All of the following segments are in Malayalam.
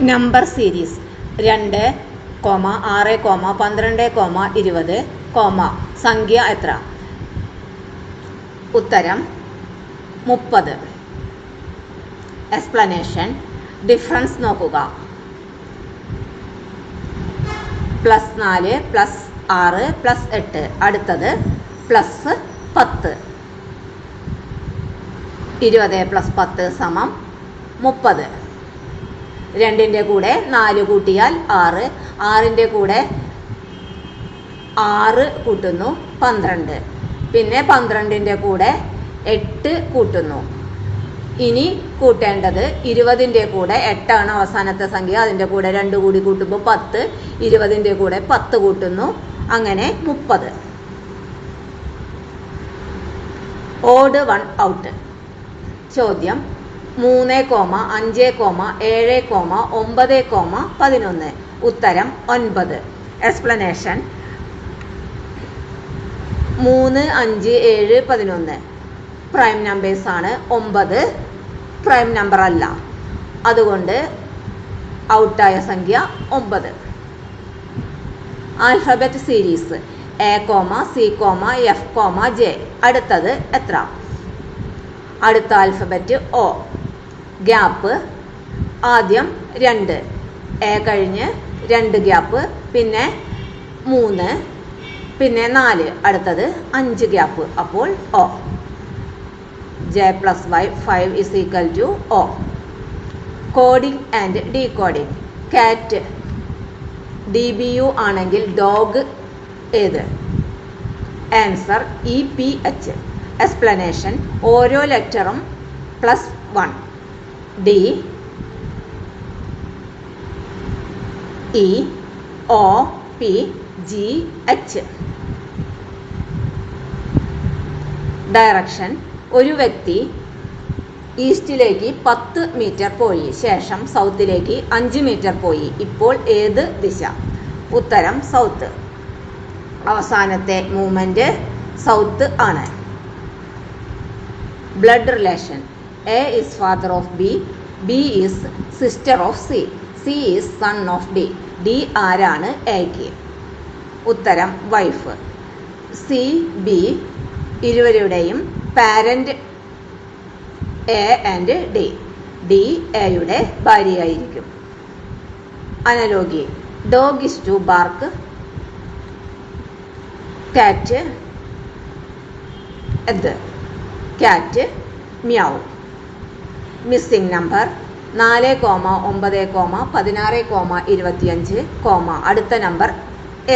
നമ്പർ സീരീസ് 2, 6, 12, 20, സംഖ്യ എത്ര? ഉത്തരം 30. എക്സ്പ്ലനേഷൻ. ഡിഫറൻസ് നോക്കുക. +4 +6 +8. അടുത്തത് +10. 20 + 10 = 30. 2ൻ്റെ കൂടെ 4 കൂട്ടിയാൽ 6. 6ൻ്റെ കൂടെ 6 കൂട്ടുന്നു 12. പിന്നെ 12ൻ്റെ കൂടെ 8 കൂട്ടുന്നു. ഇനി കൂട്ടേണ്ടത് 20ൻ്റെ കൂടെ 8 ആണ് അവസാനത്തെ സംഖ്യ. അതിൻ്റെ കൂടെ 2 കൂടി കൂട്ടുമ്പോൾ 10. 20ൻ്റെ കൂടെ 10 കൂട്ടുന്നു. അങ്ങനെ 30. Odd 1 out. ചോദ്യം 3, 5, 7, 9, 11. ഉത്തരം 9. എക്സ്പ്ലനേഷൻ. 3, 5, 7, 11 പ്രൈം നമ്പേഴ്സ് ആണ്. 9 പ്രൈം നമ്പർ അല്ല. അതുകൊണ്ട് ഔട്ടായ സംഖ്യ 9. Alphabet series A, C, F, J. അടുത്തത് എത്ര? അടുത്ത ആൽഫബറ്റ് O. ഗ്യാപ്പ് ആദ്യം 2, A കഴിഞ്ഞ് 2 ഗ്യാപ്പ്, പിന്നെ 3, പിന്നെ 4, അടുത്തത് 5 ഗ്യാപ്പ്. അപ്പോൾ O. J + Y 5 = O. Coding and decoding. കാറ്റ് DBU ആണെങ്കിൽ ഡോഗ് ഏത്? Answer EPH. എക്സ്പ്ലനേഷൻ. ഓരോ ലെറ്ററും +1. D, E, O, P, G, H. Direction. ഒരു വ്യക്തി ഈസ്റ്റിലേക്ക് 10 മീറ്റർ പോയി, ശേഷം സൗത്തിലേക്ക് 5 മീറ്റർ പോയി. ഇപ്പോൾ ഏത് ദിശ? ഉത്തരം സൗത്ത്. അവസാനത്തെ മൂവ്മെന്റ് സൗത്ത് ആണ്. Blood relation. A is father of B, B is sister of C, C is son of D. D ആരാണ് Aക്ക്? ഉത്തരം വൈഫ്. C, B ഇരുവരുടെയും parent A and D. D Aയുടെ ഭാര്യയായിരിക്കും. Analogy. Dog is to bark, കാറ്റ് കാറ്റ് മ്യാവ്. മിസ്സിംഗ് നമ്പർ 4, 9, 16, 25, അടുത്ത നമ്പർ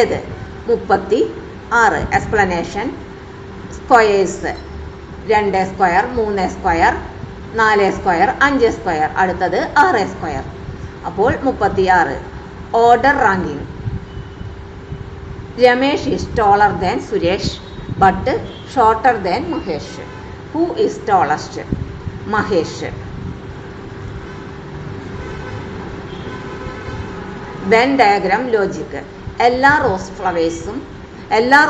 ഏത്? 36. Explanation. Squares. 2 square, 3 square, 4 square, 5 square, അടുത്തത് 6 സ്ക്വയർ. അപ്പോൾ 36. Order ranking. Ramesh is ടോളർ than Suresh but shorter than Mahesh. Who is tallest? Mahesh. When diagram logic. എല്ലാ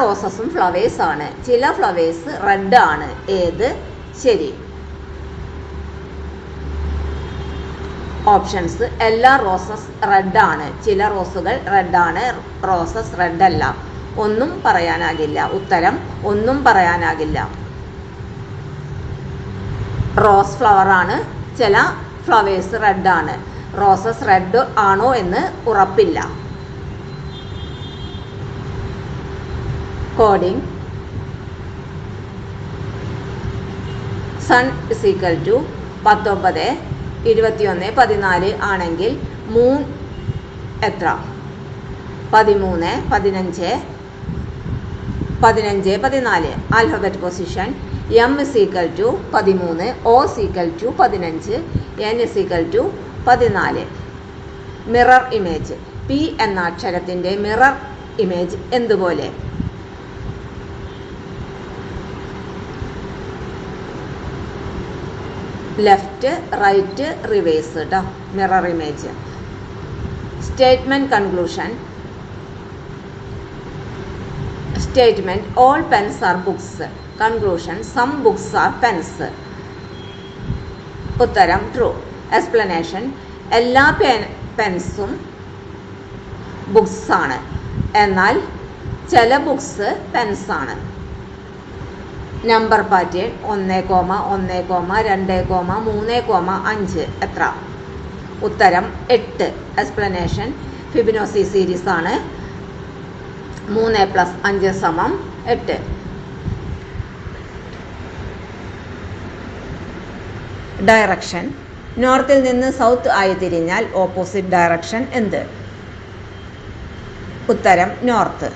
റോസസും ഫ്ലവേഴ്സ് ആണ്. ചില ഫ്ലവേഴ്സ് റെഡ് ആണ്. ഏത് ശരി? ഓപ്ഷൻസ്. എല്ലാ റോസസ് റെഡ് ആണ്, ചില റോസുകൾ റെഡ് ആണ്, റോസസ് റെഡ് അല്ല. ഒന്നും പറയാനാകില്ല. ഉത്തരം ഒന്നും പറയാനാകില്ല. റോസ് ഫ്ലവർ ആണ്, ചില ഫ്ലവേഴ്സ് റെഡ് ആണ്. റോസസ് റെഡ് ആണോ എന്ന് ഉറപ്പില്ല. കോഡിംഗ്. സൺ = 19, 21, 14 ആണെങ്കിൽ മൂൺ എത്ര? 13, 15, 15, 14. Alphabet position. M = 13, O = 15, N = 14. Mirror image. P എന്ന അക്ഷരത്തിൻ്റെ മിറർ ഇമേജ് എന്തുപോലെ? ലെഫ്റ്റ്, റൈറ്റ്, റിവേഴ്സ് കേട്ടോ mirror image. Statement conclusion. Statement. All pens are books. Conclusion. Some books are pens. ഉത്തരം ട്രൂ. എക്സ്പ്ലനേഷൻ. എല്ലാ പെൻസും ബുക്സാണ്. എന്നാൽ ചില ബുക്സ് പെൻസാണ്. നമ്പർ പാറ്റേൺ 1, 1, 2, 3, 5 എത്ര? ഉത്തരം 8. എക്സ്പ്ലനേഷൻ ഫിബൊനാച്ചി സീരീസ് ആണ്. 3 + 5 = 8. ഡയറക്ഷൻ. നോർത്തിൽ നിന്ന് സൗത്ത് ആയി തിരിഞ്ഞാൽ ഓപ്പോസിറ്റ് ഡയറക്ഷൻ എന്ത്? ഉത്തരം നോർത്ത്.